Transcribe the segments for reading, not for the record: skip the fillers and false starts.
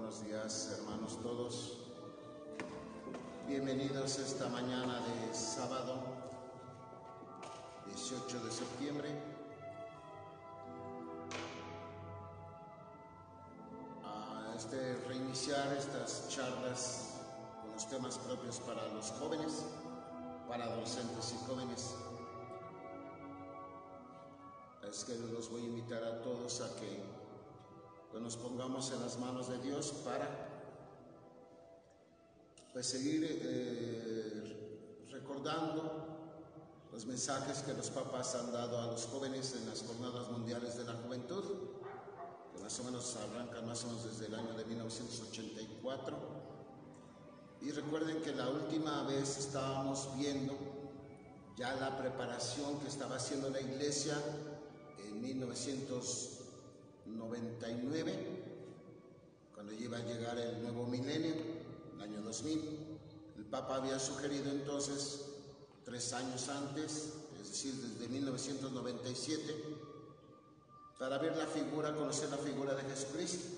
buenos días, hermanos todos. Bienvenidos esta mañana de sábado 18 de septiembre a reiniciar estas charlas con los temas propios para los jóvenes, para adolescentes y jóvenes. Es que los voy a invitar a todos a que nos pongamos en las manos de Dios para seguir recordando los mensajes que los papas han dado a los jóvenes en las Jornadas Mundiales de la Juventud, que más o menos arrancan desde el año de 1984. Y recuerden que la última vez estábamos viendo ya la preparación que estaba haciendo la Iglesia en 1999, cuando iba a llegar el nuevo milenio, el año 2000. El Papa había sugerido entonces, 3 años antes, es decir, desde 1997, para ver la figura, conocer la figura de Jesucristo,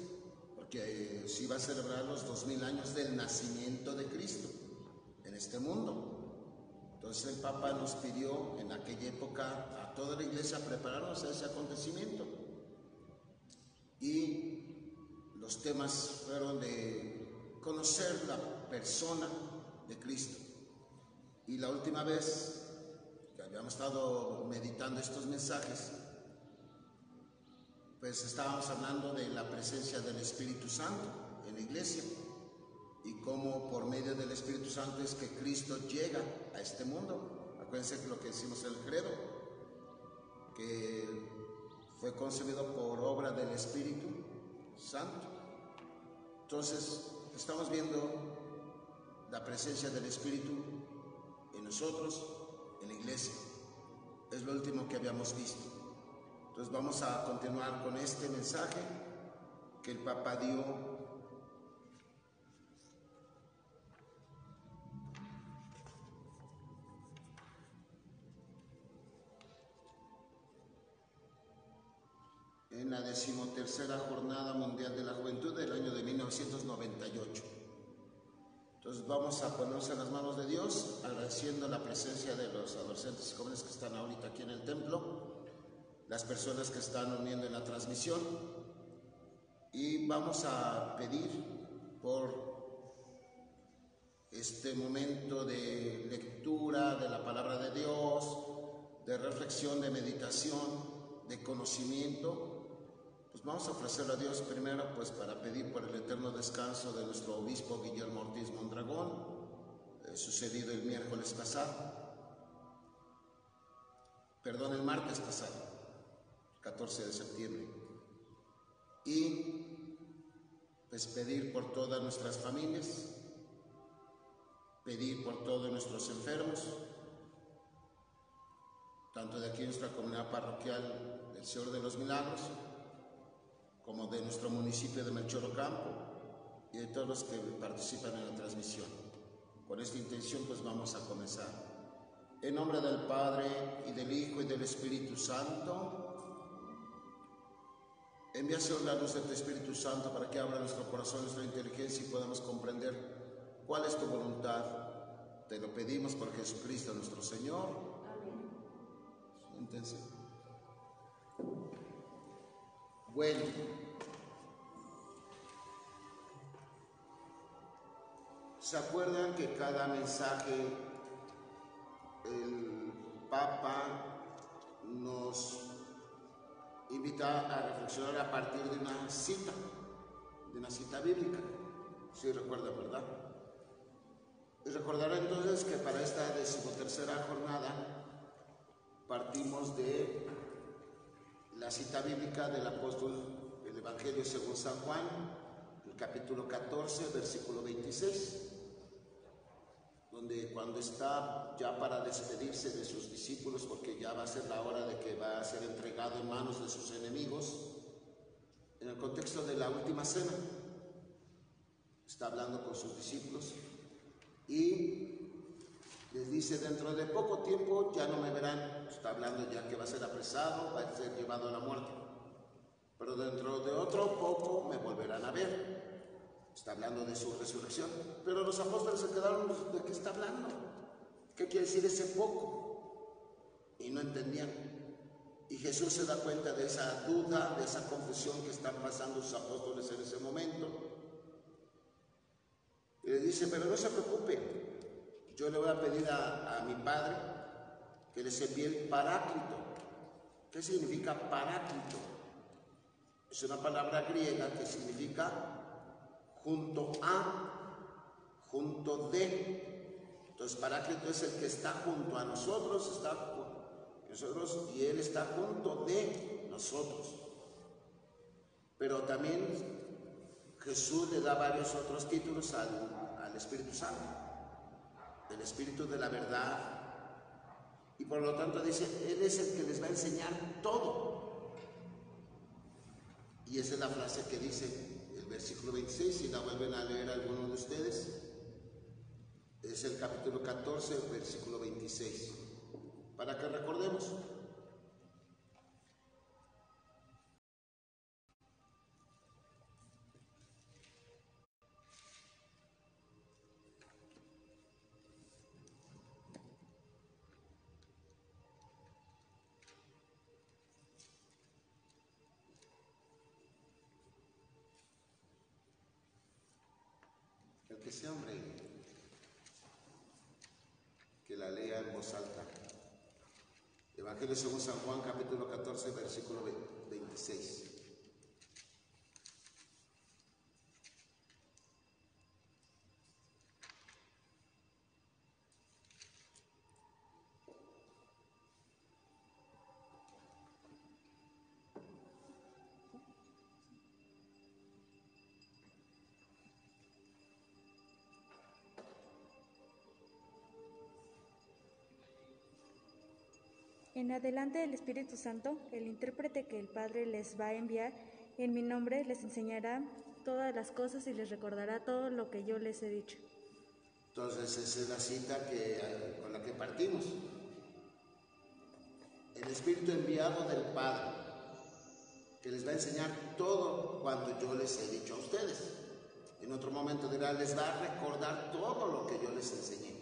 porque se iba a celebrar los 2000 años del nacimiento de Cristo en este mundo. Entonces el Papa nos pidió en aquella época a toda la Iglesia prepararnos a ese acontecimiento. Y los temas fueron de conocer la persona de Cristo. Y la última vez que habíamos estado meditando estos mensajes, pues estábamos hablando de la presencia del Espíritu Santo en la Iglesia y cómo por medio del Espíritu Santo es que Cristo llega a este mundo. Acuérdense lo que decimos en el credo, que fue concebido por obra del Espíritu Santo. Entonces, estamos viendo la presencia del Espíritu en nosotros, en la Iglesia. Es lo último que habíamos visto. Entonces, vamos a continuar con este mensaje que el Papa dio en la 13ª Jornada Mundial de la Juventud del año de 1998. Entonces vamos a ponernos en las manos de Dios, agradeciendo la presencia de los adolescentes y jóvenes que están ahorita aquí en el templo, las personas que están uniendo en la transmisión, y vamos a pedir por este momento de lectura de la palabra de Dios, de reflexión, de meditación, de conocimiento. Pues vamos a ofrecerle a Dios primero para pedir por el eterno descanso de nuestro obispo Guillermo Ortiz Mondragón, sucedido el martes pasado, 14 de septiembre. Y pues pedir por todas nuestras familias, pedir por todos nuestros enfermos, tanto de aquí en nuestra comunidad parroquial del Señor de los Milagros, como de nuestro municipio de Melchor Ocampo y de todos los que participan en la transmisión. Con esta intención pues vamos a comenzar. En nombre del Padre, y del Hijo, y del Espíritu Santo. Envía, Señor, la luz de tu Espíritu Santo para que abra nuestro corazón, nuestra inteligencia y podamos comprender cuál es tu voluntad. Te lo pedimos por Jesucristo nuestro Señor. Amén. Siéntense. Bueno, ¿se acuerdan que cada mensaje el Papa nos invita a reflexionar a partir de una cita bíblica? Sí, recuerdan, ¿verdad? Y recordarán entonces que para esta 13ª jornada partimos de la cita bíblica del apóstol del Evangelio según San Juan, el capítulo 14, versículo 26, donde cuando está ya para despedirse de sus discípulos, porque ya va a ser la hora de que va a ser entregado en manos de sus enemigos, en el contexto de la última cena, está hablando con sus discípulos y les dice: dentro de poco tiempo ya no me verán. Está hablando ya que va a ser apresado, va a ser llevado a la muerte. Pero dentro de otro poco me volverán a ver. Está hablando de su resurrección. Pero los apóstoles se quedaron, ¿de qué está hablando? ¿Qué quiere decir ese poco? Y no entendían. Y Jesús se da cuenta de esa duda, de esa confusión que están pasando los apóstoles en ese momento. Y les dice, pero no se preocupen, yo le voy a pedir a mi Padre que les envíe el Paráclito. ¿Qué significa Paráclito? Es una palabra griega que significa junto a, junto de. Entonces Paráclito es el que está junto a nosotros, y Él está junto de nosotros. Pero también Jesús le da varios otros títulos al Espíritu Santo, el Espíritu de la verdad, y por lo tanto dice, Él es el que les va a enseñar todo. Y esa es la frase que dice el versículo 26, si la vuelven a leer alguno de ustedes, es el capítulo 14, versículo 26, para que recordemos. El que sea hombre, que la lea en voz alta. Evangelio según San Juan, capítulo 14, versículo 26. En adelante el Espíritu Santo, el intérprete que el Padre les va a enviar, en mi nombre les enseñará todas las cosas y les recordará todo lo que yo les he dicho. Entonces esa es la cita con la que partimos. El Espíritu enviado del Padre, que les va a enseñar todo cuando yo les he dicho a ustedes. En otro momento dirá, les va a recordar todo lo que yo les enseñé.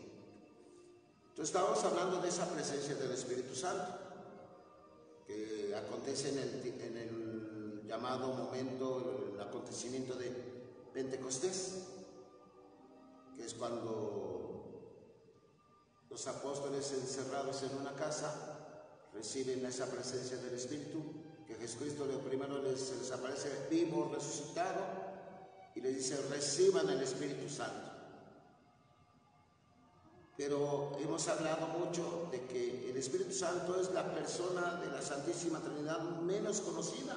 Entonces estábamos hablando de esa presencia del Espíritu Santo, que acontece en el llamado momento, el acontecimiento de Pentecostés, que es cuando los apóstoles encerrados en una casa reciben esa presencia del Espíritu, que Jesucristo primero les aparece vivo, resucitado, y les dice, reciban el Espíritu Santo. Pero hemos hablado mucho de que el Espíritu Santo es la persona de la Santísima Trinidad menos conocida.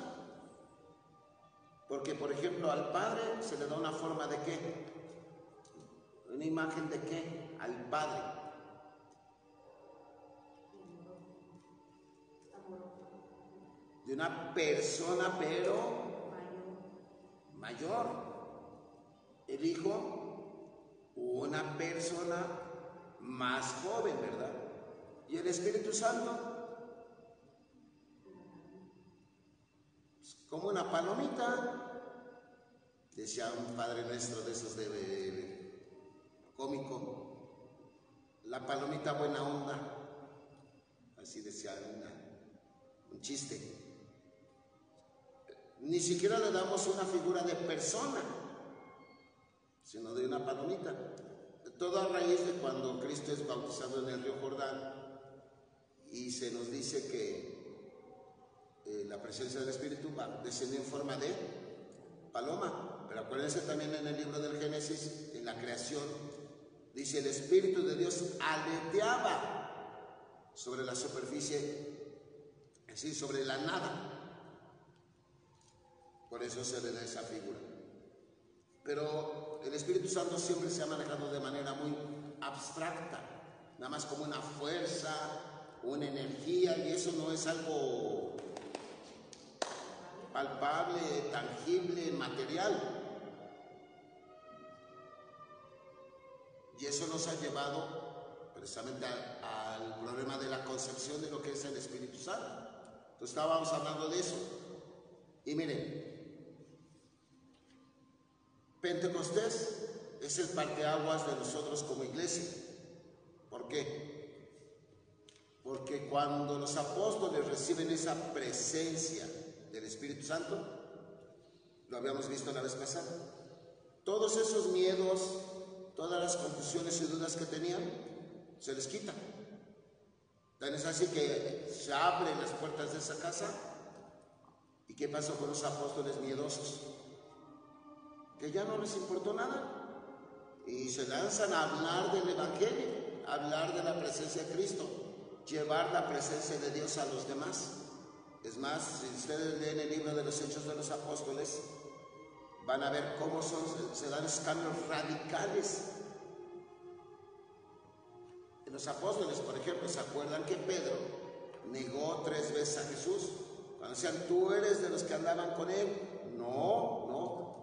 Porque, por ejemplo, al Padre se le da una forma de ¿qué? ¿Una imagen de qué? Al Padre. De una persona, pero mayor. El Hijo, una persona más joven, ¿verdad? Y el Espíritu Santo, como una palomita, decía un padre nuestro de esos de cómico, la palomita buena onda, así decía un chiste. Ni siquiera le damos una figura de persona, sino de una palomita. Todo a raíz de cuando Cristo es bautizado en el río Jordán y se nos dice que la presencia del Espíritu descendió en forma de paloma. Pero acuérdense también en el libro del Génesis, en la creación, dice el Espíritu de Dios aleteaba sobre la superficie, es decir, sobre la nada. Por eso se le da esa figura. Pero el Espíritu Santo siempre se ha manejado de manera muy abstracta, nada más como una fuerza, una energía, y eso no es algo palpable, tangible, material. Y eso nos ha llevado precisamente al problema de la concepción de lo que es el Espíritu Santo. Entonces estábamos hablando de eso. Y miren, Pentecostés es el parteaguas de nosotros como iglesia. ¿Por qué? Porque cuando los apóstoles reciben esa presencia del Espíritu Santo, lo habíamos visto la vez pasada, todos esos miedos, todas las confusiones y dudas que tenían, se les quitan. Tan es así que se abren las puertas de esa casa. ¿Y qué pasó con los apóstoles miedosos? Que ya no les importó nada y se lanzan a hablar del Evangelio, a hablar de la presencia de Cristo, llevar la presencia de Dios a los demás. Es más, si ustedes leen el libro de los Hechos de los Apóstoles, van a ver cómo se dan los cambios radicales. En los apóstoles, por ejemplo, ¿se acuerdan que Pedro negó 3 veces a Jesús? Cuando decían, ¿tú eres de los que andaban con él? No.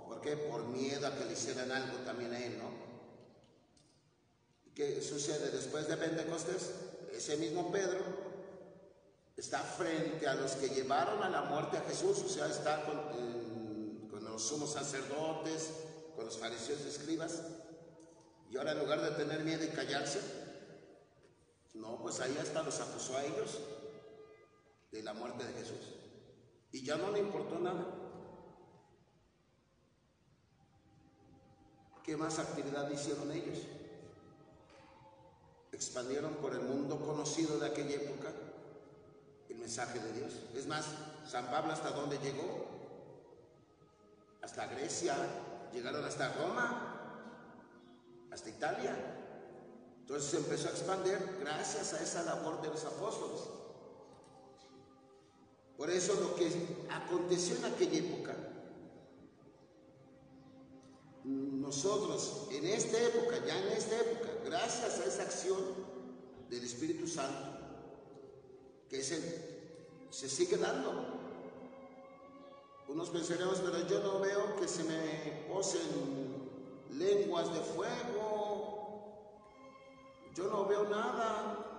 ¿Por qué? Por miedo a que le hicieran algo también a él, ¿no? ¿Qué sucede después de Pentecostés? Ese mismo Pedro está frente a los que llevaron a la muerte a Jesús, o sea, está con los sumos sacerdotes, con los fariseos y escribas, y ahora en lugar de tener miedo y callarse, no, pues ahí hasta los acusó a ellos de la muerte de Jesús. Y ya no le importó nada. ¿Qué más actividad hicieron ellos? Expandieron por el mundo conocido de aquella época el mensaje de Dios. Es más, San Pablo, ¿hasta dónde llegó? Hasta Grecia, llegaron hasta Roma, hasta Italia. Entonces se empezó a expandir gracias a esa labor de los apóstoles. Por eso lo que aconteció en aquella época, nosotros en esta época, gracias a esa acción del Espíritu Santo, que se sigue dando. Unos pensaremos, pero yo no veo que se me posen lenguas de fuego, yo no veo nada.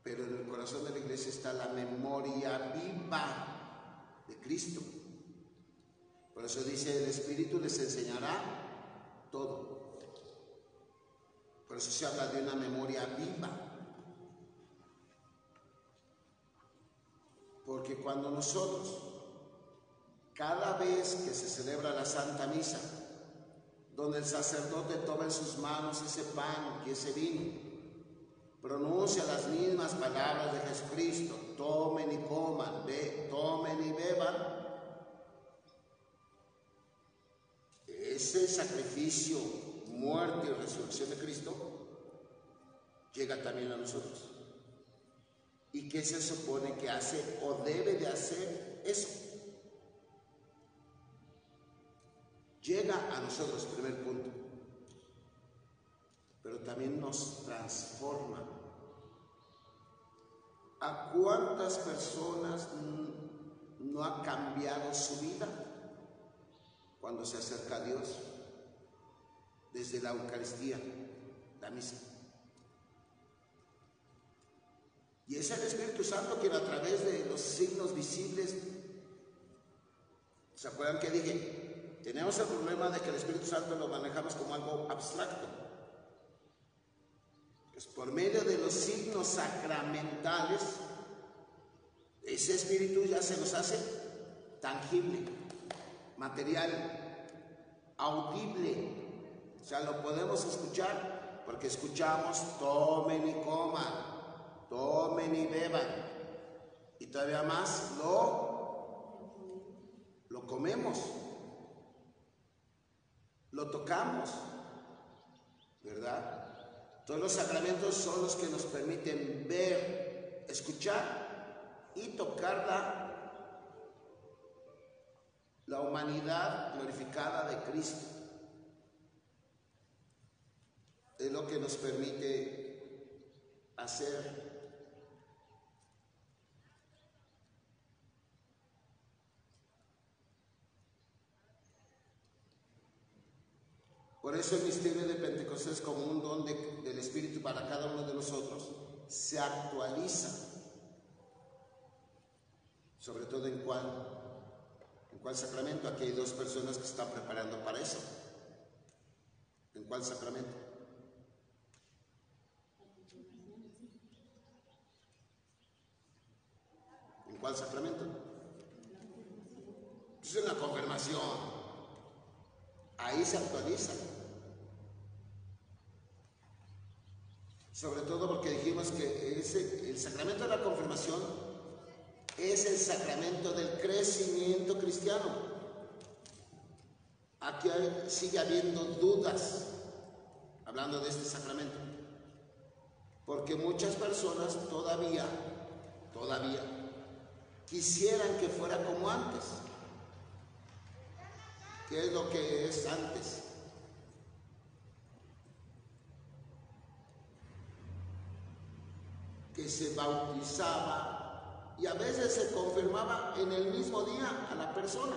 Pero en el corazón de la iglesia está la memoria viva de Cristo. Por eso dice, el Espíritu les enseñará todo. Por eso se habla de una memoria viva. Porque cuando nosotros, cada vez que se celebra la Santa Misa, donde el sacerdote toma en sus manos ese pan y ese vino, pronuncia las mismas palabras de Jesucristo, tomen y coman, tomen y beban, ese sacrificio, muerte y resurrección de Cristo llega también a nosotros. ¿Y qué se supone que hace o debe de hacer eso? Llega a nosotros, primer punto, pero también nos transforma. ¿A cuántas personas no ha cambiado su vida cuando se acerca a Dios desde la Eucaristía, la misa? Y es el Espíritu Santo quien a través de los signos visibles, ¿se acuerdan que dije? Tenemos el problema de que el Espíritu Santo lo manejamos como algo abstracto. Pues por medio de los signos sacramentales, ese Espíritu ya se nos hace tangible, material, audible. O sea, lo podemos escuchar porque escuchamos, tomen y coman, tomen y beban, y todavía más lo comemos, lo tocamos, ¿verdad? Todos los sacramentos son los que nos permiten ver, escuchar y tocar la humanidad glorificada de Cristo. Es lo que nos permite hacer. Por eso el misterio de Pentecostés, como un don del Espíritu para cada uno de nosotros, se actualiza. ¿Sobre todo en cuál? ¿En cuál sacramento? Aquí hay dos personas que están preparando para eso. ¿En cuál sacramento? ¿En cuál sacramento? Es una confirmación. Ahí se actualiza. Sobre todo porque dijimos que el sacramento de la confirmación es el sacramento del crecimiento cristiano. Aquí sigue habiendo dudas hablando de este sacramento, porque muchas personas todavía quisieran que fuera como antes. ¿Qué es lo que es antes? Que se bautizaba y a veces se confirmaba en el mismo día a la persona.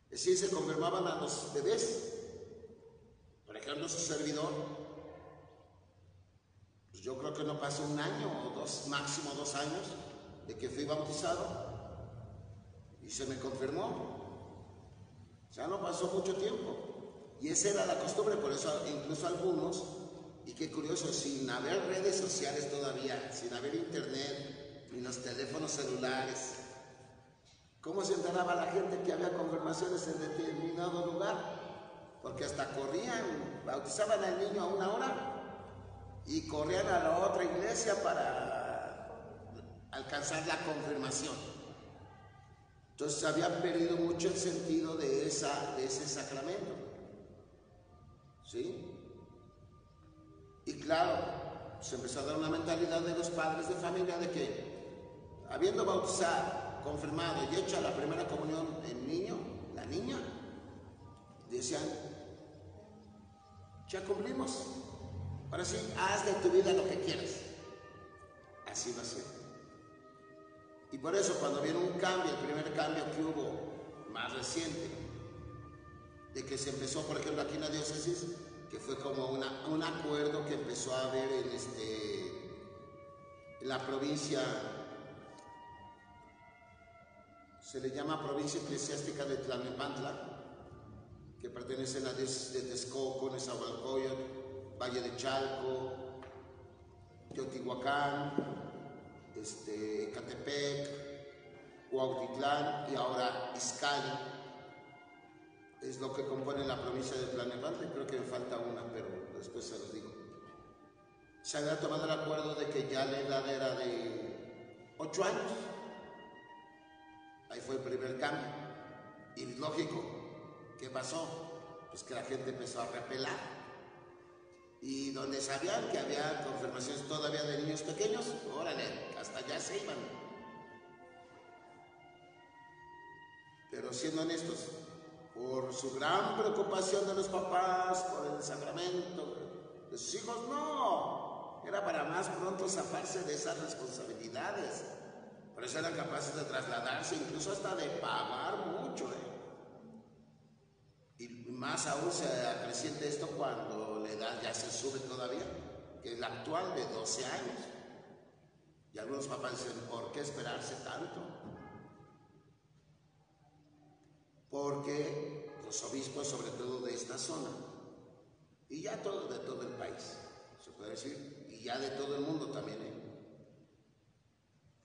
Es decir, se confirmaban a los bebés. Por ejemplo, su servidor, pues yo creo que no pasó un año o dos, máximo 2 años, de que fui bautizado y se me confirmó. O sea, no pasó mucho tiempo. Y esa era la costumbre, por eso incluso algunos, y qué curioso, sin haber redes sociales todavía, sin haber internet, ni los teléfonos celulares, ¿cómo se enteraba la gente que había confirmaciones en determinado lugar? Porque hasta corrían, bautizaban al niño a 1 hora y corrían a la otra iglesia para alcanzar la confirmación. Entonces había perdido mucho el sentido de ese sacramento. ¿Sí? Y claro, se empezó a dar una mentalidad de los padres de familia de que, habiendo bautizado, confirmado y hecha la primera comunión el niño, la niña, decían, ya cumplimos, ahora sí, haz de tu vida lo que quieras. Así va a ser. Y por eso cuando viene un cambio, el primer cambio que hubo, más reciente, de que se empezó, por ejemplo, aquí en la diócesis, que fue como un acuerdo que empezó a haber en la provincia, se le llama provincia eclesiástica de Tlalnepantla, que pertenece a la diócesis de Texcoco, Nezahualcóyotl, Valle de Chalco, Teotihuacán, Ecatepec, Cuautitlán y ahora Izcalli. Es lo que compone la provincia de Tlalnepantla, creo que me falta una, pero después se los digo. Se había tomado el acuerdo de que ya la edad era de 8 años. Ahí fue el primer cambio. Y lógico, ¿qué pasó? Pues que la gente empezó a repelar. Y donde sabían que había confirmaciones todavía de niños pequeños, órale, hasta allá se iban. Pero siendo honestos, por su gran preocupación de los papás, por el sacramento de sus hijos, no, era para más pronto zafarse de esas responsabilidades. Por eso eran capaces de trasladarse, incluso hasta de pagar mucho. Y más aún se acrecienta esto cuando la edad ya se sube todavía, que es la actual de 12 años. Y algunos papás dicen, ¿por qué esperarse tanto? Porque los obispos, sobre todo de esta zona, y ya de todo el país, se puede decir, y ya de todo el mundo también,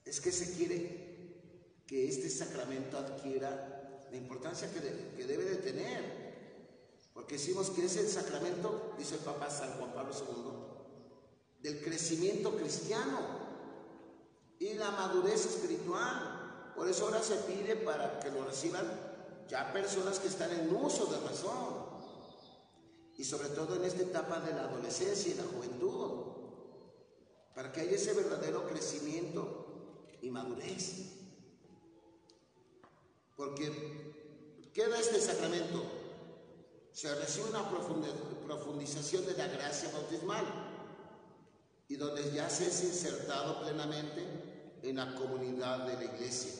es que se quiere que este sacramento adquiera la importancia que debe de tener. Porque decimos que es el sacramento, dice el Papa San Juan Pablo II, del crecimiento cristiano y la madurez espiritual. Por eso ahora se pide para que lo reciban ya personas que están en uso de razón. Y sobre todo en esta etapa de la adolescencia y la juventud. Para que haya ese verdadero crecimiento y madurez. Porque, ¿qué da este sacramento? Se recibe una profundización de la gracia bautismal y donde ya se es insertado plenamente en la comunidad de la iglesia.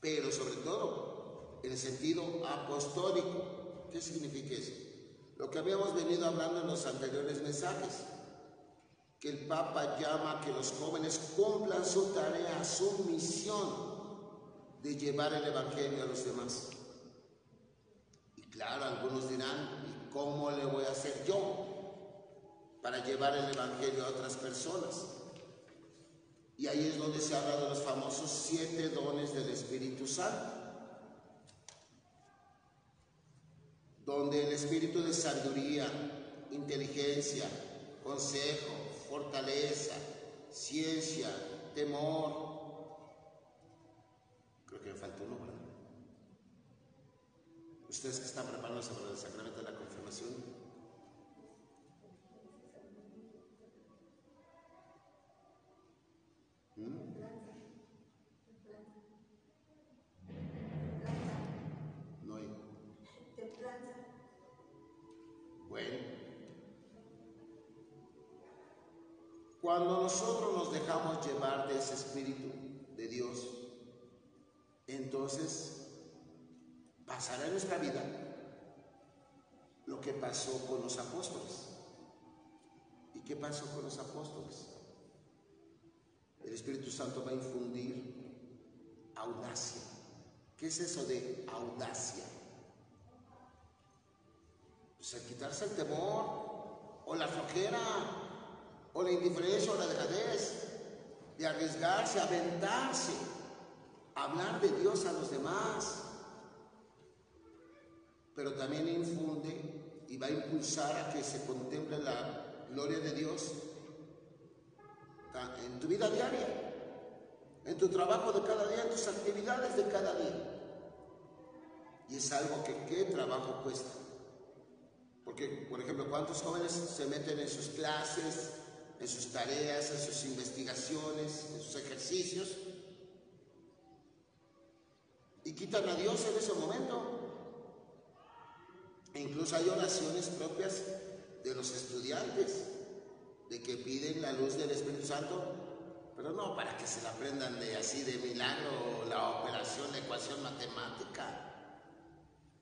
Pero sobre todo en el sentido apostólico. ¿Qué significa eso? Lo que habíamos venido hablando en los anteriores mensajes, que el Papa llama a que los jóvenes cumplan su tarea, su misión, de llevar el Evangelio a los demás. Y claro, algunos dirán, ¿y cómo le voy a hacer yo para llevar el Evangelio a otras personas? Y ahí es donde se habla de los famosos 7 dones del Espíritu Santo, donde el espíritu de sabiduría, inteligencia, consejo, fortaleza, ciencia, temor. Creo que me faltó uno, ¿verdad? Ustedes que están preparándose para el sacramento de la confirmación. No hay. Bueno, cuando nosotros nos dejamos llevar de ese Espíritu de Dios, entonces pasará en nuestra vida lo que pasó con los apóstoles. ¿Y qué pasó con los apóstoles? El Espíritu Santo va a infundir audacia. ¿Qué es eso de audacia? Pues el quitarse el temor, o la flojera, o la indiferencia, o la dejadez, de arriesgarse, aventarse, hablar de Dios a los demás. Pero también infunde y va a impulsar a que se contemple la gloria de Dios en tu vida diaria, en tu trabajo de cada día, en tus actividades de cada día. Y es algo que qué trabajo cuesta. Porque, por ejemplo, ¿cuántos jóvenes se meten en sus clases, en sus tareas, en sus investigaciones, en sus ejercicios, y quitan a Dios en ese momento? E incluso hay oraciones propias de los estudiantes, de que piden la luz del Espíritu Santo, pero no para que se la aprendan de así de milagro, la operación, la ecuación matemática,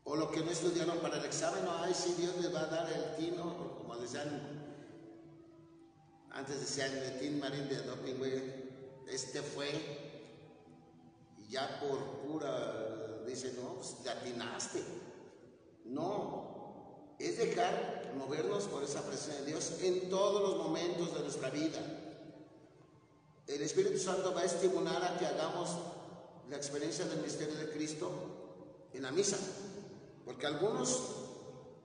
o lo que no estudiaron para el examen. No, ay, sí, Dios les va a dar el tino, como decían, antes decían el tin marín de doping, güey, fue, y ya por pura, dicen, no, pues te atinaste. No, es dejar movernos por esa presencia de Dios en todos los momentos de nuestra vida. El Espíritu Santo va a estimular a que hagamos la experiencia del misterio de Cristo en la misa, porque algunos,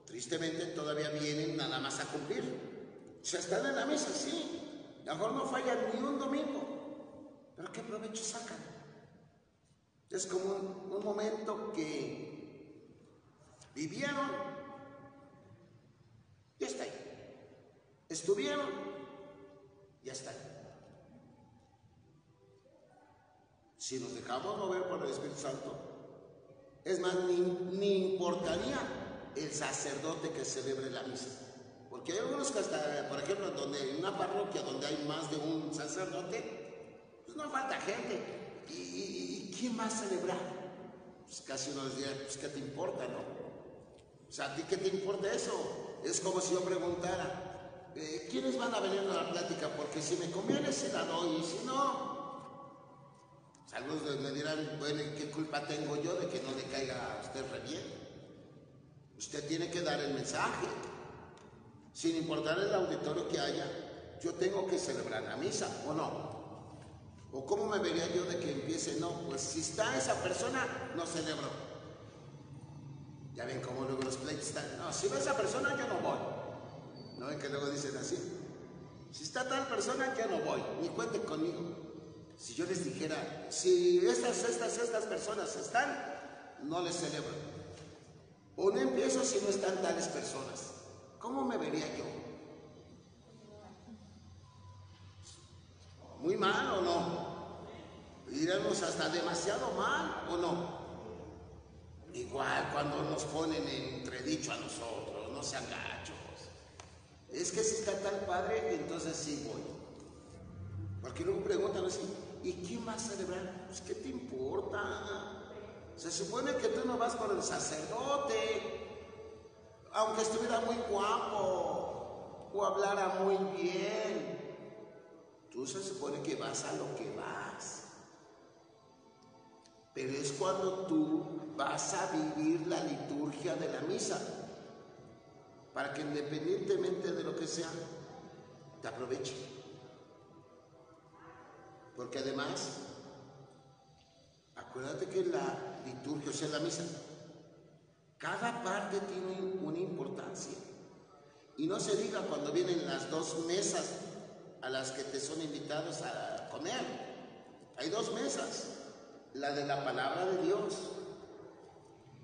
tristemente, todavía vienen nada más a cumplir. O sea, están en la misa, sí, a lo mejor no fallan ni un domingo, pero ¿qué provecho sacan? Es como un momento que vivieron, ya está ahí. Estuvieron, ya está ahí. Si nos dejamos mover por el Espíritu Santo, es más, ni importaría el sacerdote que celebre la misa. Porque hay algunos que hasta, por ejemplo, en una parroquia donde hay más de un sacerdote, pues no falta gente. ¿Y quién va a celebrar? Pues casi uno les diría, pues ¿qué te importa, no? O sea, ¿a ti qué te importa eso? Es como si yo preguntara, ¿quiénes van a venir a la plática? Porque si me conviene se la doy, y si no, pues algunos me dirán, bueno, ¿qué culpa tengo yo de que no le caiga a usted re bien? Usted tiene que dar el mensaje. Sin importar el auditorio que haya, yo tengo que celebrar la misa, ¿o no? ¿O cómo me vería yo de que empiece? No, pues si está esa persona, no celebro. Ya ven cómo luego los pleitos están. No, si va esa persona, yo no voy. ¿No ven que luego dicen así? Si está tal persona, yo no voy, ni cuenten conmigo. Si yo les dijera, si estas personas están, no les celebro. O no empiezo si no están tales personas. ¿Cómo me vería yo? ¿Muy mal o no? ¿Iremos hasta demasiado mal o no? Igual cuando nos ponen entredicho a nosotros, no sean gachos. Es que si está tal padre, entonces sí voy. Porque luego preguntan así, ¿y quién va a celebrar? Pues ¿qué te importa? Se supone que tú no vas con el sacerdote, aunque estuviera muy guapo o hablara muy bien. Tú se supone que vas a lo que vas. pero es cuando tú vas a vivir la liturgia de la misa, para que independientemente de lo que sea, te aproveche. Porque además, acuérdate que la liturgia, o sea, la misa, cada parte tiene una importancia. Y no se diga cuando vienen las dos mesas a las que te son invitados a comer. Hay dos mesas, la de la palabra de Dios,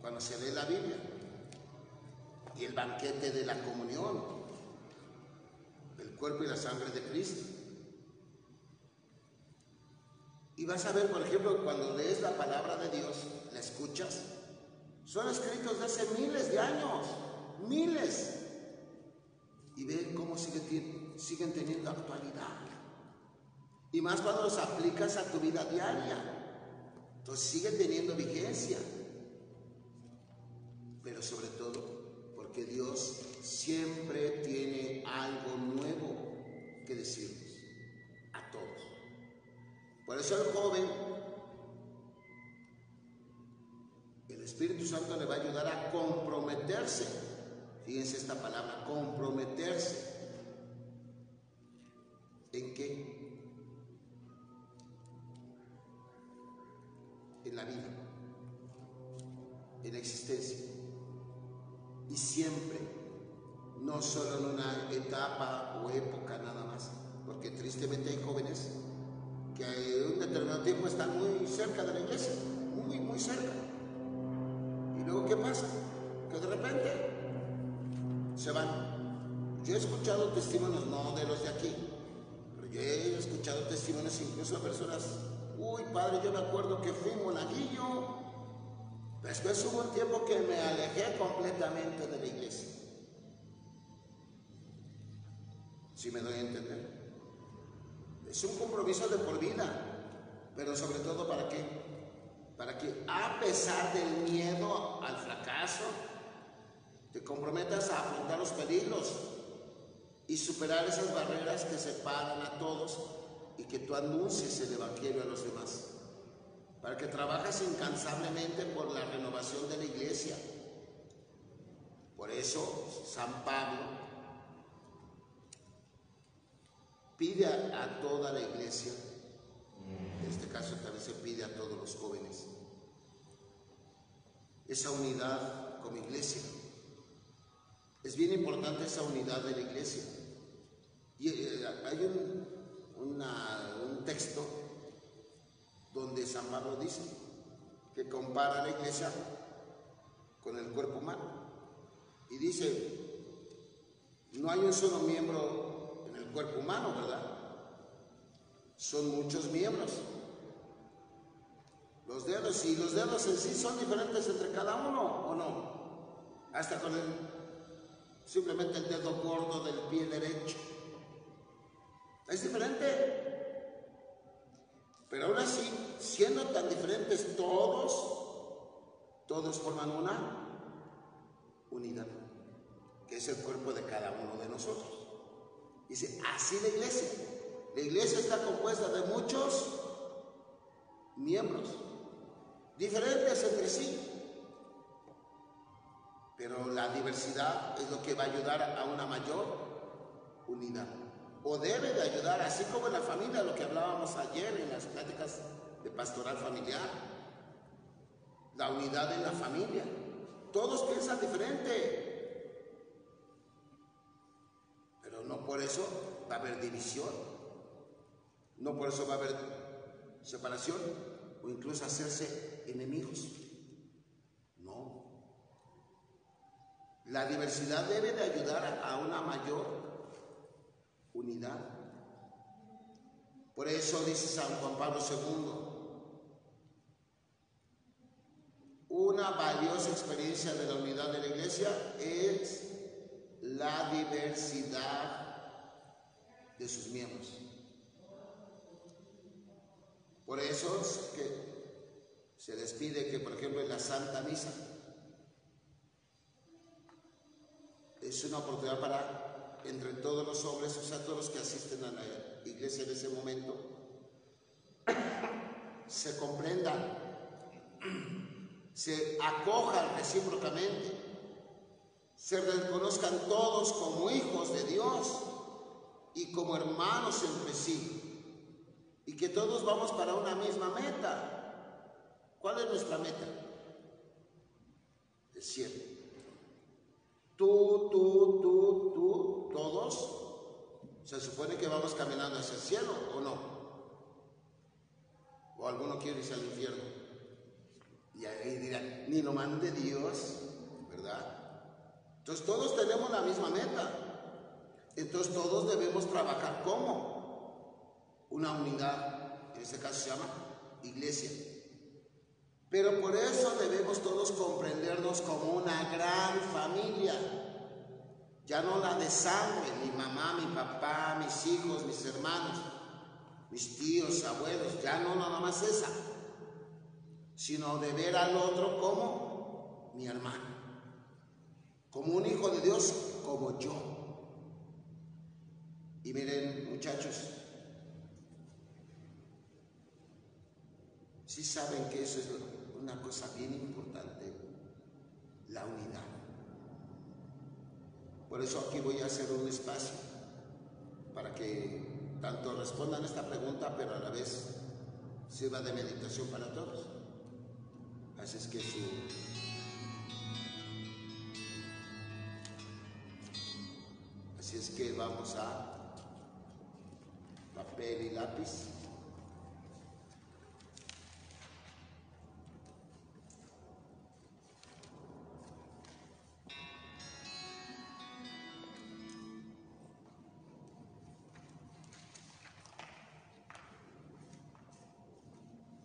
cuando se lee la Biblia, y el banquete de la comunión, el cuerpo y la sangre de Cristo. Y vas a ver, por ejemplo, cuando lees la palabra de Dios, la escuchas, son escritos de hace miles de años, miles. Y ven cómo siguen teniendo actualidad. Y más cuando los aplicas a tu vida diaria. Entonces siguen teniendo vigencia. Pero sobre todo, porque Dios siempre tiene algo nuevo que decirnos a todos. Por eso el joven, el Espíritu Santo le va a ayudar a comprometerse. Fíjense esta palabra, comprometerse. ¿En qué? En la vida, en la existencia. Y siempre, no solo en una etapa o época nada más, porque tristemente hay jóvenes que en un determinado tiempo están muy cerca de la iglesia, muy, muy cerca. Y luego, ¿qué pasa? Que de repente se van. Yo he escuchado testimonios, no de los de aquí, pero yo he escuchado testimonios incluso de personas, uy, padre, yo me acuerdo que fui monaguillo, después hubo un tiempo que me alejé completamente de la iglesia. ¿Sí me doy a entender? Es un compromiso de por vida, pero sobre todo ¿para qué? Para que a pesar del miedo al fracaso, te comprometas a afrontar los peligros y superar esas barreras que separan a todos y que tú anuncies el evangelio a los demás. Para que trabajes incansablemente por la renovación de la iglesia. Por eso San Pablo pide a toda la iglesia, en este caso también se pide a todos los jóvenes, esa unidad como iglesia. Es bien importante esa unidad de la iglesia. Y hay un texto donde San Pablo dice que compara la iglesia con el cuerpo humano. Y dice, no hay un solo miembro en el cuerpo humano, ¿verdad? Son muchos miembros. Los dedos, y los dedos en sí son diferentes entre cada uno, ¿o no? Hasta con simplemente el dedo gordo del pie derecho. Es diferente. Pero aún así, siendo tan diferentes todos forman una unidad, que es el cuerpo de cada uno de nosotros. Dice, así la iglesia. La iglesia está compuesta de muchos miembros, diferentes entre sí. Pero la diversidad es lo que va a ayudar a una mayor unidad. O debe de ayudar, así como en la familia, lo que hablábamos ayer en las pláticas de pastoral familiar. La unidad en la familia. Todos piensan diferente. Pero no por eso va a haber división. No por eso va a haber separación o incluso hacerse enemigos. No. La diversidad debe de ayudar a una mayor unidad. Por eso dice San Juan Pablo II, una valiosa experiencia de la unidad de la iglesia es la diversidad de sus miembros. Por eso es que se les pide que, por ejemplo, en la Santa Misa es una oportunidad para, entre todos los hombres, o sea, todos los que asisten a la iglesia en ese momento, se comprendan se acojan recíprocamente, se reconozcan todos como hijos de Dios y como hermanos entre sí, y que todos vamos para una misma meta. ¿Cuál es nuestra meta? El cielo. Tú, todos, se supone que vamos caminando hacia el cielo, ¿o no? O alguno quiere irse al infierno. Y ahí dirán, ni lo mande Dios, ¿verdad? Entonces todos tenemos la misma meta. Entonces todos debemos trabajar como una unidad, en este caso se llama iglesia. Pero por eso debemos todos comprendernos como una gran familia. Ya no la de sangre, mi mamá, mi papá, mis hijos, mis hermanos, mis tíos, abuelos, ya no nada más esa, sino de ver al otro como mi hermano, como un hijo de Dios, como yo. Y miren, muchachos, sí saben que eso es una cosa bien importante, la unidad. Por eso aquí voy a hacer un espacio para que tanto respondan esta pregunta, pero a la vez sirva de meditación para todos. Así es que vamos a papel y lápiz.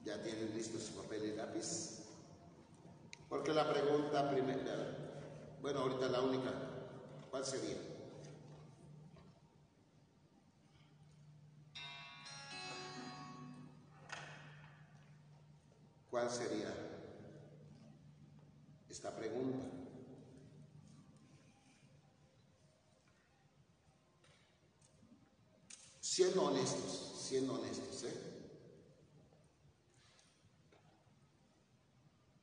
¿Ya tienen listos su papel y lápiz? Porque la pregunta primera, bueno, ahorita la única, ¿cuál sería? ¿Cuál sería esta pregunta? Siendo honestos, ¿eh?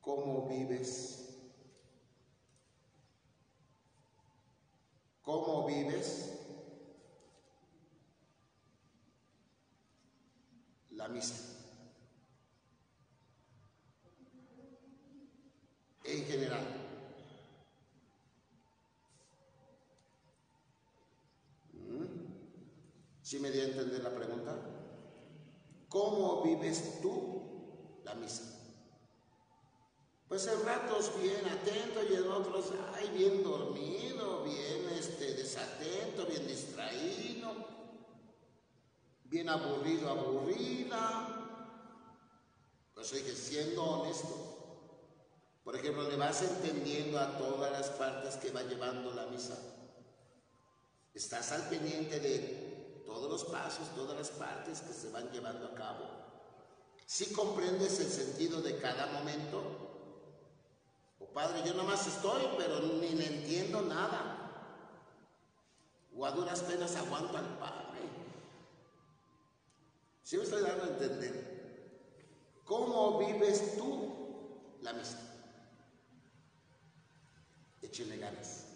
¿Cómo vives? ¿Cómo vives la misa? En general. ¿Sí me di a entender la pregunta? ¿Cómo vives tú la misa? Pues en ratos bien atento y en otros, ay, bien dormido, bien desatento, bien distraído, bien aburrido, aburrida. Pues oye, siendo honesto, por ejemplo, le vas entendiendo a todas las partes que va llevando la misa. Estás al pendiente de todos los pasos, todas las partes que se van llevando a cabo. ¿Sí comprendes el sentido de cada momento? O padre, yo nomás estoy, pero ni le entiendo nada. O a duras penas aguanto al padre. ¿Sí me estoy dando a entender? ¿Cómo vives tú la misa? Échele ganas.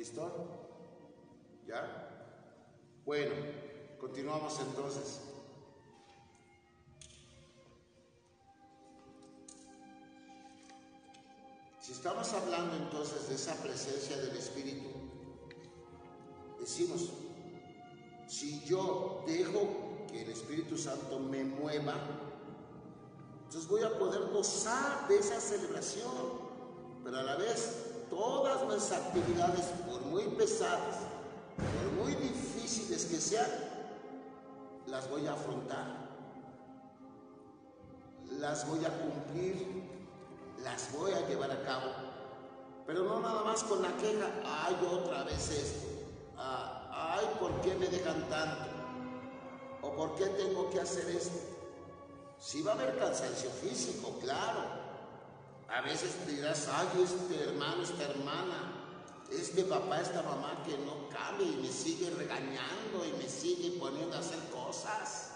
¿Listo? ¿Ya? Bueno, continuamos entonces. Si estamos hablando entonces de esa presencia del Espíritu, decimos, si yo dejo que el Espíritu Santo me mueva, entonces voy a poder gozar de esa celebración, pero a la vez todas mis actividades, por muy pesadas, por muy difíciles que sean, las voy a afrontar, las voy a cumplir, las voy a llevar a cabo, pero no nada más con la queja, ay, otra vez esto, ay, ¿por qué me dejan tanto? ¿O por qué tengo que hacer esto? Sí va a haber cansancio físico, claro. A veces dirás, ay, este hermano, esta hermana, este papá, esta mamá que no cambia y me sigue regañando y me sigue poniendo a hacer cosas.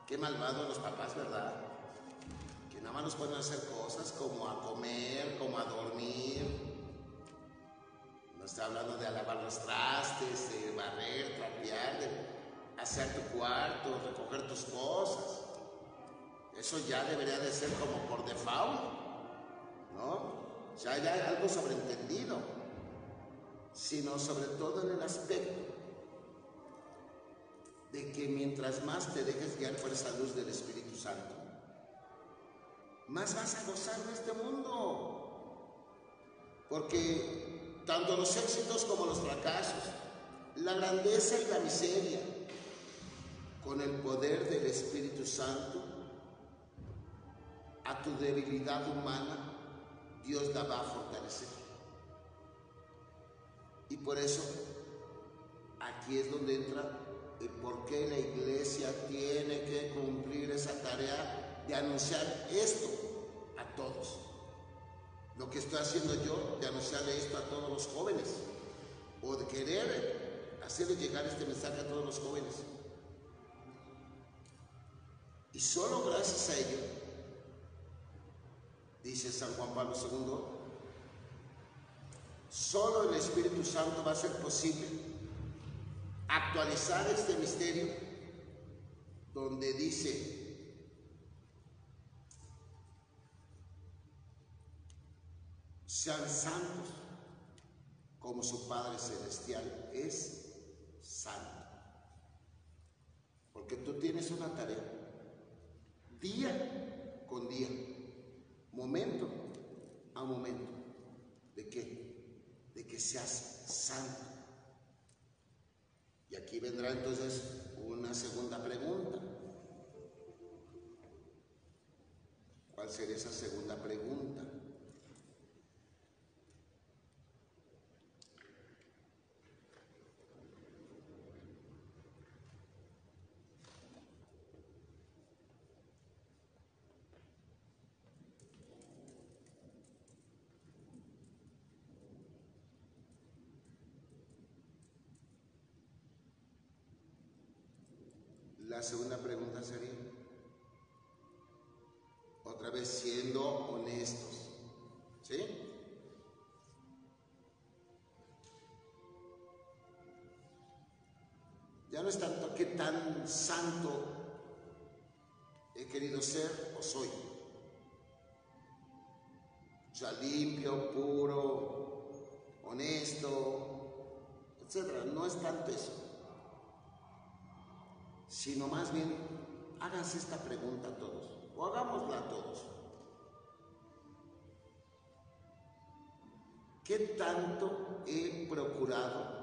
Qué malvados los papás, ¿verdad? Que nada más nos ponen a hacer cosas como a comer, como a dormir. No está hablando de lavar los trastes, de barrer, trapear, de hacer tu cuarto, recoger tus cosas. Eso ya debería de ser como por default, ¿no? O sea, ya hay algo sobreentendido, sino sobre todo en el aspecto de que mientras más te dejes guiar por esa luz del Espíritu Santo, más vas a gozar de este mundo. Porque tanto los éxitos como los fracasos, la grandeza y la miseria, con el poder del Espíritu Santo, a tu debilidad humana, Dios la va a fortalecer. Y por eso, aquí es donde entra el por qué la iglesia tiene que cumplir esa tarea de anunciar esto a todos. Lo que estoy haciendo yo, de anunciarle esto a todos los jóvenes, o de querer hacerle llegar este mensaje a todos los jóvenes. Y solo gracias a ello, dice San Juan Pablo II, solo el Espíritu Santo va a hacer posible actualizar este misterio donde dice: sean santos como su Padre Celestial es santo. Porque tú tienes una tarea, día con día, momento a momento. ¿De qué? De que seas santo. Y aquí vendrá entonces una segunda pregunta. ¿Cuál sería esa segunda pregunta? La segunda pregunta sería, otra vez siendo honestos, ¿sí? Ya no es tanto qué tan santo he querido ser o soy. O sea, limpio, puro, honesto, etc. No es tanto eso, sino más bien háganse esta pregunta a todos, o hagámosla a todos. ¿Qué tanto he procurado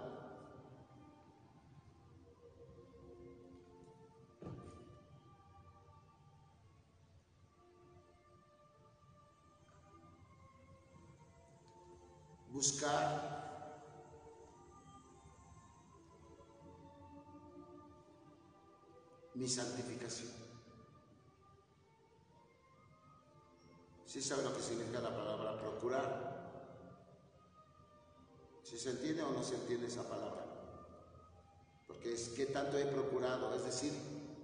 buscar mi santificación? ¿Sí sabe lo que significa la palabra procurar? ¿Sí se entiende o no se entiende esa palabra? Porque es qué tanto he procurado, es decir,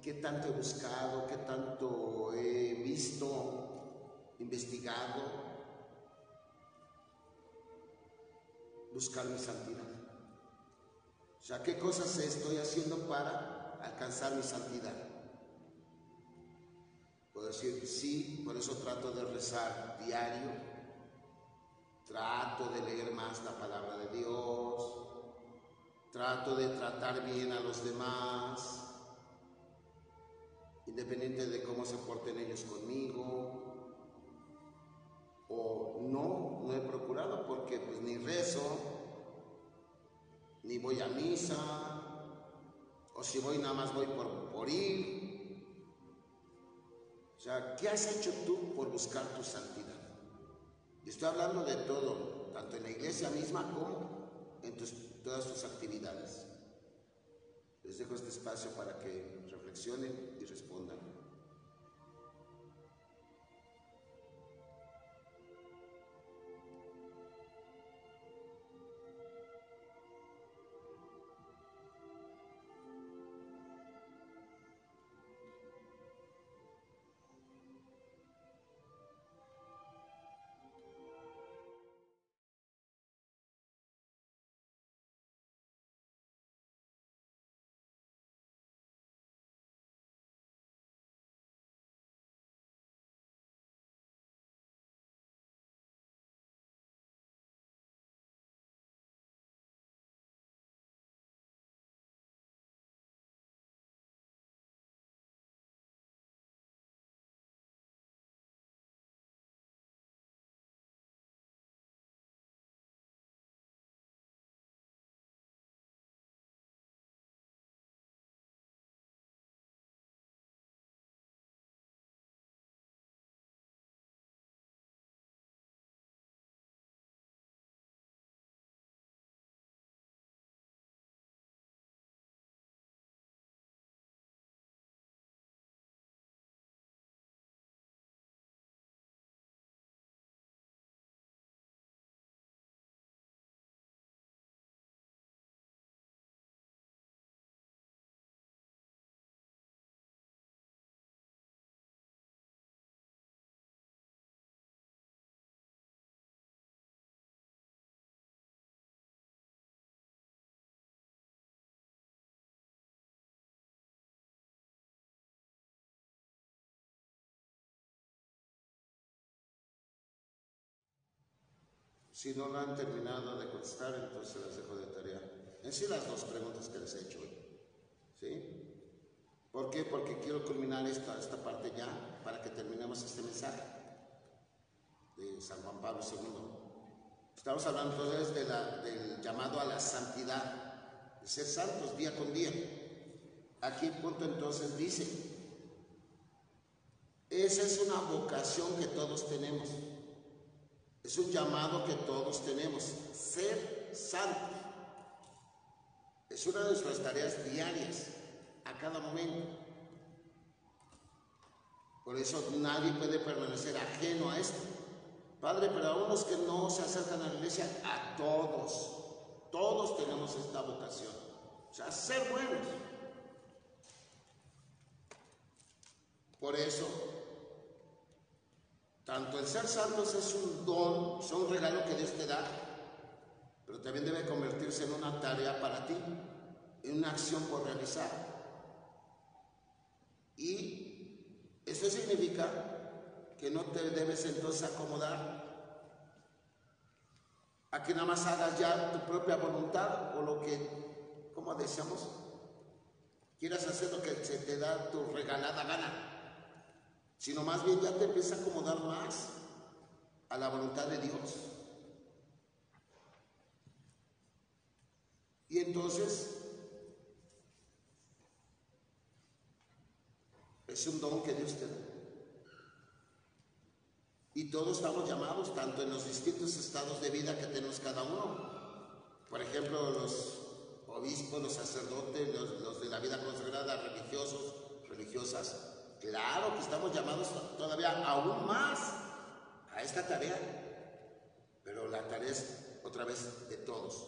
qué tanto he buscado, qué tanto he visto, investigado, buscar mi santidad. O sea, ¿qué cosas estoy haciendo para alcanzar mi santidad? Puedo decir, sí, por eso trato de rezar diario, trato de leer más la palabra de Dios, trato de tratar bien a los demás, independiente de cómo se porten ellos conmigo, o no he procurado porque pues ni rezo, ni voy a misa, o si voy nada más voy por ir. O sea, ¿qué has hecho tú por buscar tu santidad? Y estoy hablando de todo, tanto en la iglesia misma como en todas tus actividades. Les dejo este espacio para que reflexionen y respondan. Si no lo han terminado de contestar, entonces las dejo de tarea. En sí las dos preguntas que les he hecho hoy. ¿Sí? ¿Por qué? Porque quiero culminar esta parte ya para que terminemos este mensaje de San Juan Pablo II. Estamos hablando entonces del llamado a la santidad, de ser santos día con día. Aquí el punto entonces dice, esa es una vocación que todos tenemos. Es un llamado que todos tenemos, ser santos. Es una de nuestras tareas diarias, a cada momento. Por eso nadie puede permanecer ajeno a esto. Padre, pero a unos que no se acercan a la iglesia, a todos tenemos esta vocación. O sea, ser buenos. Por eso, tanto el ser santos es un don, es un regalo que Dios te da, pero también debe convertirse en una tarea para ti, en una acción por realizar. Y eso significa que no te debes entonces acomodar a que nada más hagas ya tu propia voluntad o lo que, como decíamos, quieras hacer lo que se te da tu regalada gana, sino más bien ya te empieza a acomodar más a la voluntad de Dios. Y entonces es un don que Dios te da. Y todos estamos llamados, tanto en los distintos estados de vida que tenemos cada uno. Por ejemplo, los obispos, los sacerdotes, los de la vida consagrada, religiosos, religiosas. Claro que estamos llamados todavía aún más a esta tarea, pero la tarea es otra vez de todos.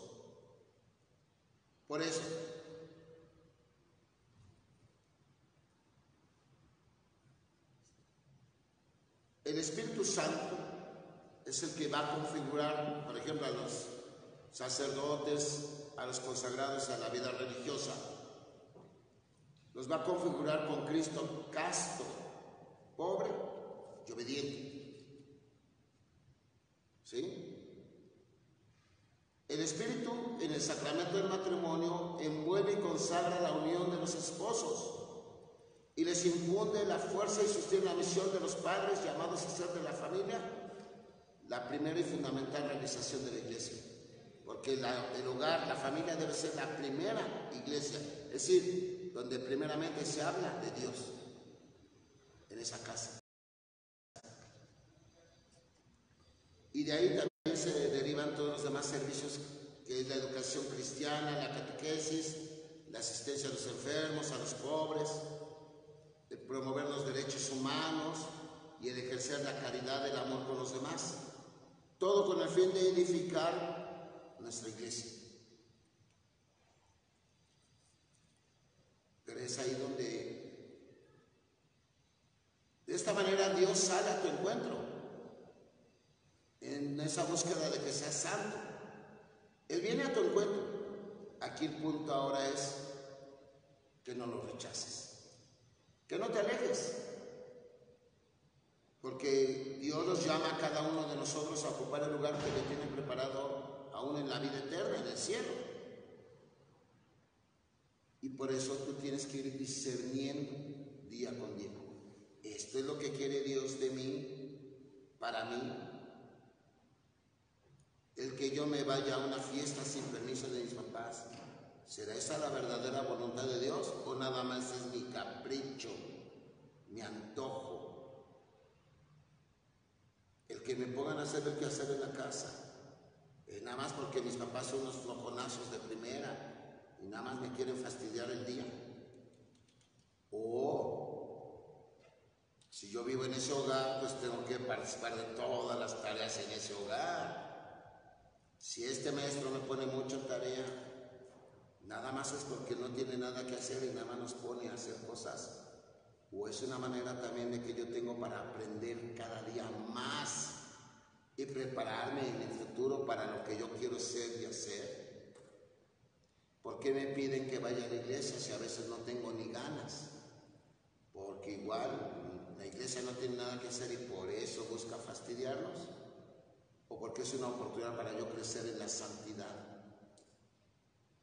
Por eso, el Espíritu Santo es el que va a configurar, por ejemplo, a los sacerdotes, a los consagrados a la vida religiosa. Los va a configurar con Cristo casto, pobre y obediente. ¿Sí? El Espíritu en el sacramento del matrimonio envuelve y consagra la unión de los esposos y les infunde la fuerza y sostiene la misión de los padres llamados a ser de la familia la primera y fundamental realización de la iglesia. Porque el hogar, la familia debe ser la primera iglesia, es decir, donde primeramente se habla de Dios, en esa casa. Y de ahí también se derivan todos los demás servicios, que es la educación cristiana, la catequesis, la asistencia a los enfermos, a los pobres, el promover los derechos humanos y el ejercer la caridad, el amor con los demás. Todo con el fin de edificar nuestra iglesia. Pero es ahí donde, de esta manera, Dios sale a tu encuentro, en esa búsqueda de que seas santo. Él viene a tu encuentro. Aquí el punto ahora es que no lo rechaces, que no te alejes, porque Dios nos llama a cada uno de nosotros a ocupar el lugar que le tiene preparado aún en la vida eterna, en el cielo. Y por eso tú tienes que ir discerniendo día con día. Esto es lo que quiere Dios de mí, para mí. El que yo me vaya a una fiesta sin permiso de mis papás, ¿será esa la verdadera voluntad de Dios o nada más es mi capricho, mi antojo? El que me pongan a hacer el quehacer en la casa, nada más porque mis papás son unos flojonazos de primera y nada más me quieren fastidiar el día. O si yo vivo en ese hogar, pues tengo que participar de todas las tareas en ese hogar. Si este maestro me pone mucha tarea, nada más es porque no tiene nada que hacer y nada más nos pone a hacer cosas. O es una manera también de que yo tengo para aprender cada día más y prepararme en el futuro para lo que yo quiero ser y hacer. ¿Por qué me piden que vaya a la iglesia si a veces no tengo ni ganas? Porque igual la iglesia no tiene nada que hacer y por eso busca fastidiarnos. O porque es una oportunidad para yo crecer en la santidad.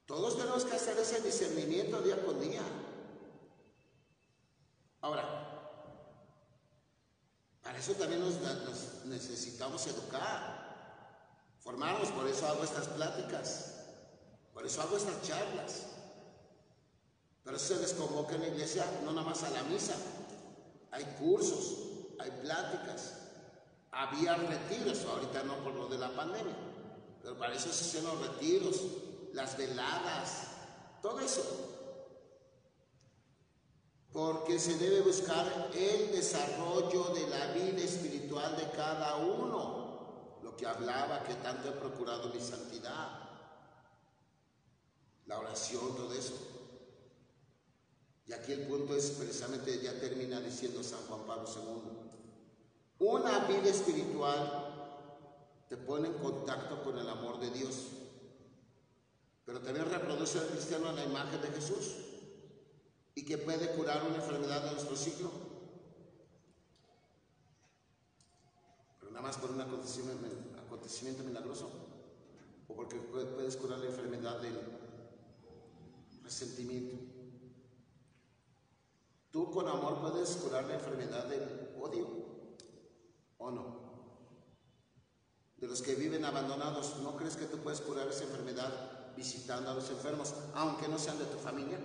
Todos tenemos que hacer ese discernimiento día con día. Ahora, para eso también nos necesitamos educar, formarnos. Por eso hago estas pláticas, por eso hago estas charlas. Pero eso se les convoca en la iglesia, no nada más a la misa. Hay cursos, hay pláticas. Había retiros, ahorita no por lo de la pandemia, pero para eso se hacen los retiros, las veladas, todo eso. Porque se debe buscar el desarrollo de la vida espiritual de cada uno. Lo que hablaba, que tanto he procurado mi santidad, la oración, todo eso. Y aquí el punto es precisamente, ya termina diciendo San Juan Pablo II. Una vida espiritual te pone en contacto con el amor de Dios, pero también reproduce al cristiano a la imagen de Jesús y que puede curar una enfermedad de nuestro siglo, pero nada más por un acontecimiento milagroso, o porque puedes curar la enfermedad del resentimiento. Tú con amor puedes curar la enfermedad del odio. ¿O no? De los que viven abandonados, ¿no crees que tú puedes curar esa enfermedad visitando a los enfermos, aunque no sean de tu familia?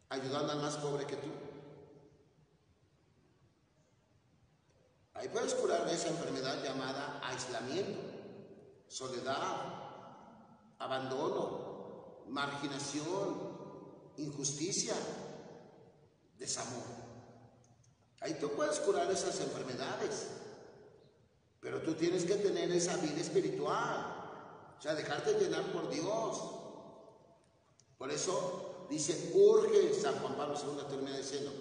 Ayudando al más pobre que tú. Ahí puedes curar esa enfermedad llamada aislamiento, soledad, abandono, marginación, injusticia, desamor. Ahí tú puedes curar esas enfermedades, pero tú tienes que tener esa vida espiritual, o sea, dejarte llenar por Dios. Por eso dice, urge, San Juan Pablo II termina diciendo,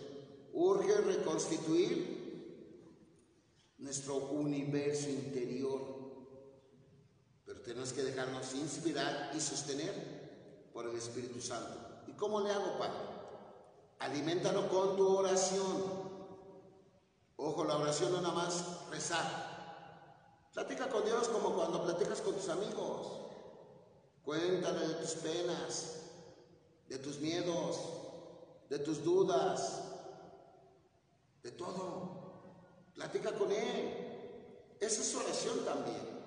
urge reconstituir nuestro universo interior. tenemos que dejarnos inspirar y sostener por el Espíritu Santo. ¿Y cómo le hago, Padre? Aliméntalo con tu oración. Ojo, la oración no es nada más rezar. Platica con Dios como cuando platicas con tus amigos. Cuéntale de tus penas, de tus miedos, de tus dudas, de todo. Platica con Él. Esa es oración también.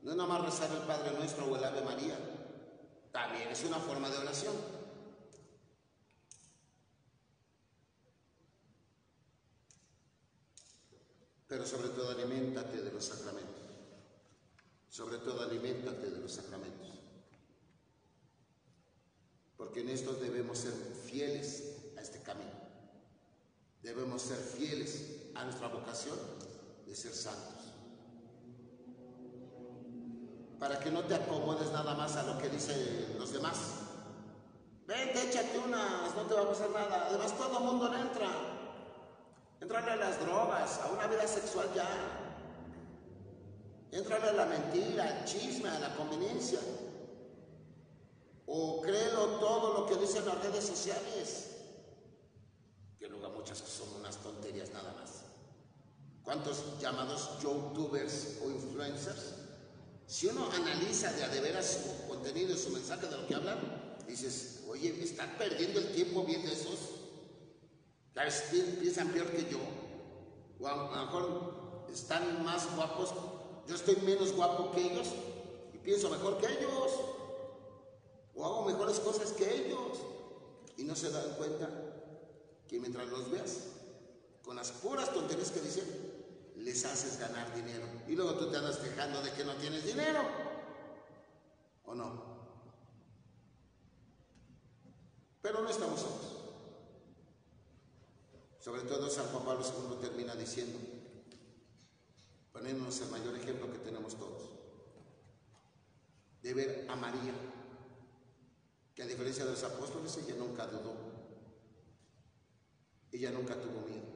No es nada más rezar el Padre Nuestro o el Ave María. También es una forma de oración. Pero sobre todo aliméntate de los sacramentos. Sobre todo aliméntate de los sacramentos. Porque en estos debemos ser fieles a este camino. Debemos ser fieles a nuestra vocación de ser santos. Para que no te acomodes nada más a lo que dicen los demás. Vente, échate unas, no te va a pasar nada. Además todo el mundo le entra. Entrarle a las drogas, a una vida sexual ya. Entrarle a la mentira, al chisme, a la conveniencia. O créelo todo lo que dicen las redes sociales. Que luego muchas que son unas tonterías nada más. ¿Cuántos llamados youtubers o influencers? Si uno analiza de veras su contenido y su mensaje de lo que hablan, dices, oye, ¿están perdiendo el tiempo viendo esos? Tal vez piensan peor que yo, o a lo mejor están más guapos, yo estoy menos guapo que ellos y pienso mejor que ellos, o hago mejores cosas que ellos, y no se dan cuenta que mientras los veas, con las puras tonterías que dicen, les haces ganar dinero, y luego tú te andas quejando de que no tienes dinero, ¿o no? Pero no estamos solos. Sobre todo San Juan Pablo II termina diciendo, poniéndonos el mayor ejemplo que tenemos todos, de ver a María, que a diferencia de los apóstoles, ella nunca dudó, ella nunca tuvo miedo.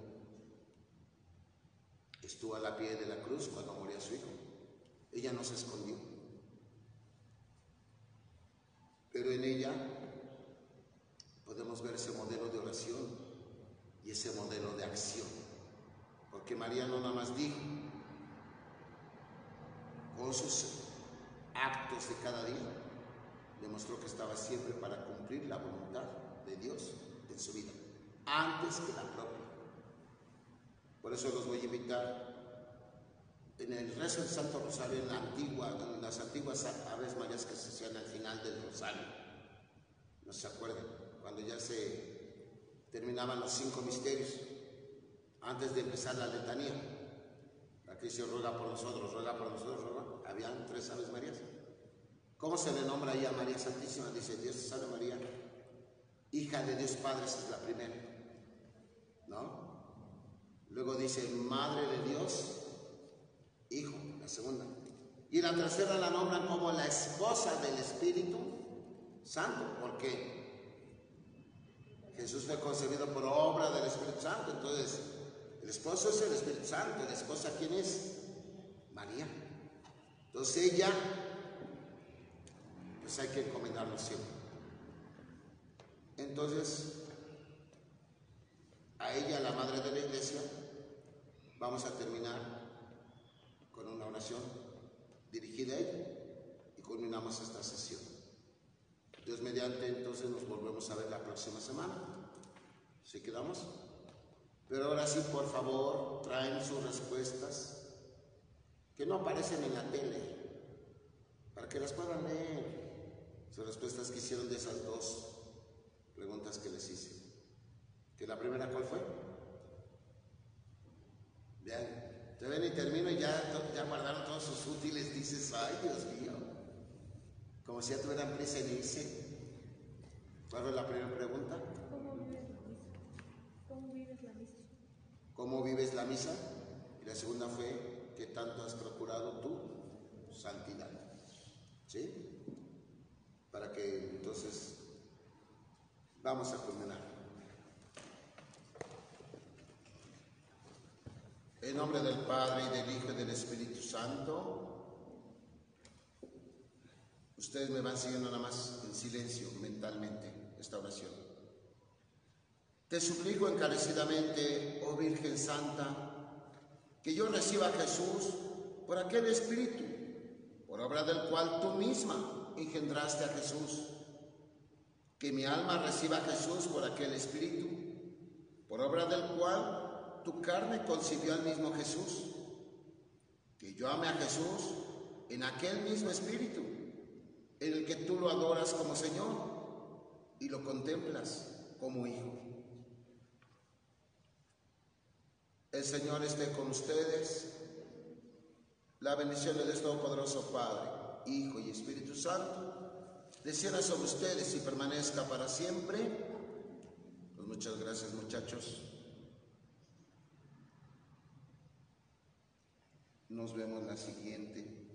Estuvo a la pie de la cruz cuando moría su hijo, ella no se escondió, pero en ella podemos ver ese modelo de oración y ese modelo de acción, porque María no nada más dijo, con sus actos de cada día, demostró que estaba siempre para cumplir la voluntad de Dios en su vida, antes que la propia. Por eso los voy a invitar en el rezo del Santo Rosario, en las antiguas Aves Marías que se hacían al final del Rosario. ¿No se acuerdan? Cuando ya se terminaban los 5 misterios, antes de empezar la letanía. Aquí dice, ruega por nosotros, ruega por nosotros, ruega. Habían 3 Aves Marías. ¿Cómo se le nombra ahí a María Santísima? Dice, Dios te salve María, hija de Dios Padre, esa es la primera, ¿no? Luego dice, Madre de Dios, Hijo, la segunda. Y la tercera la nombran como la esposa del Espíritu Santo, porque Jesús fue concebido por obra del Espíritu Santo. Entonces, el esposo es el Espíritu Santo. ¿La esposa quién es? María. Entonces ella, pues hay que encomendarlo siempre. Entonces, a ella, la Madre de la Iglesia, vamos a terminar con una oración dirigida a ella y culminamos esta sesión. Dios mediante, entonces nos volvemos a ver la próxima semana. ¿Sí quedamos? Pero ahora sí, por favor, traen sus respuestas que no aparecen en la tele, para que las puedan leer. Sus respuestas que hicieron de esas 2 preguntas que les hice. ¿Que la primera cuál fue? Vean, te ven y termino y ya guardaron todos sus útiles. Dices, ay, Dios mío, como si ya tuvieran prisa en irse. ¿Cuál fue la primera pregunta? ¿Cómo vives la misa? ¿Cómo vives la misa? Y la segunda fue, ¿qué tanto has procurado tu santidad? ¿Sí? Para que entonces vamos a culminar. En nombre del Padre, y del Hijo, y del Espíritu Santo. Ustedes me van siguiendo nada más en silencio, mentalmente, esta oración. Te suplico encarecidamente, oh Virgen Santa, que yo reciba a Jesús por aquel Espíritu, por obra del cual tú misma engendraste a Jesús. Que mi alma reciba a Jesús por aquel Espíritu, por obra del cual tu carne concibió al mismo Jesús. Que yo ame a Jesús en aquel mismo Espíritu, en el que tú lo adoras como Señor y lo contemplas como Hijo. El Señor esté con ustedes. La bendición de Dios Todopoderoso, Padre, Hijo y Espíritu Santo, descienda sobre ustedes y permanezca para siempre. Pues muchas gracias, muchachos. Nos vemos la siguiente.